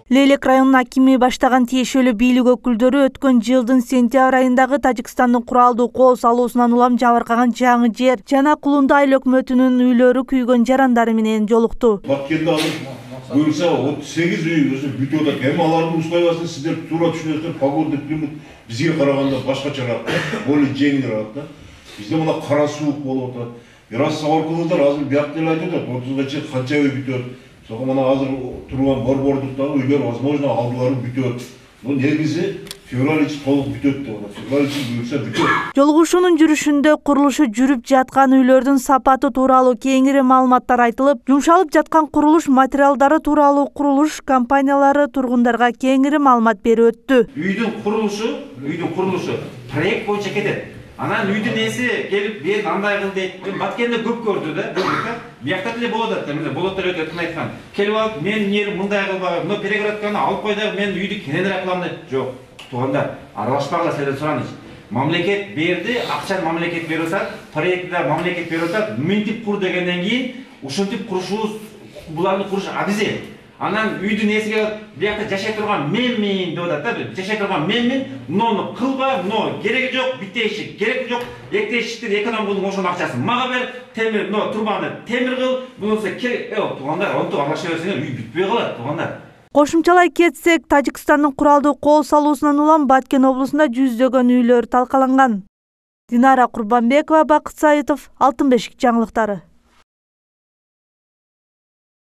Лейлек районунун акими баштаган тиешелүү бийлик өкүлдөрү өткөн жылдын сентябрь айындагы Тажикстандын куралдуу кол салуусунан улам жабыркаган жаңы жер жана Кулунду айыл өкмөтүнүн үйлөрү күйгөн жарандары менен жолукту. Баткенде бөлсө 38 үй өзү бүтүп атат. Эми алардын условиясын сиздер туура түшүнөсүздөр. Погодный климат бизге караганда башкачараак, более жеңилирээк да. Бизде мына кара суук болуп атат. Бираз сабыркылыңыздар, азыр бияк деле айтып атат. 30га чейин канча үй бүтөт. Соң мына азыр турган борбордуктагы үйлөр возможно алдылары бүтөт. Ну негизи февраль ичи толук бүтөт деп атат. Февраль ичи буюрса бүтөт. Жолугушуунун жүрүшүндө курулушу жүрүп жаткан үйлөрдүн сапаты тууралуу кеңири маалыматтар айтылып, жумшалып жаткан курулуш материалдары тууралуу курулуш компаниялары тургундарга кеңири маалымат берип өттү. Үйдүн курулушу проект боюнча кетет. Анан үйдүн эси келип мен андай кыл дейт. Мен Баткенде көп көрдү да. Биякта деле болот да. Мына болоттор өтө эркин айткан. Келип алып, мен нерим мындай кылбагай, мына перегородканы алып кой деп, мен үйдү кененирээк кылам деп. Жок, туугандар, аралашпагыла силерден сураныч. Мамлекет берди, акчаны мамлекет берип атат, проектти мамлекет берип атат. Мынтип кур дегенден кийин ушинтип курушубуз, буларды куруш абизе. Анан үйдүн эсиге биякта жашай турган менмин деп атат да. Жашай турган менмин, муну кылба, муну кереги жок, биттешик кереги жок. Эктешиктин экономдун ошонун акчасын мага бер, темир, турбаны темир кыл, бунусу керек. Туугандар, онтип аралаша берсеңер үй бүтпөй калат, туугандар. Кошумчалай кетсек, Тажикстандын куралдуу кол салуусунан улам Баткен облусунда жүздөгөн үйлөр талкаланган. Динара Курбанбекова, Бакыт Саитов, Алтын бешик жаңылыктары.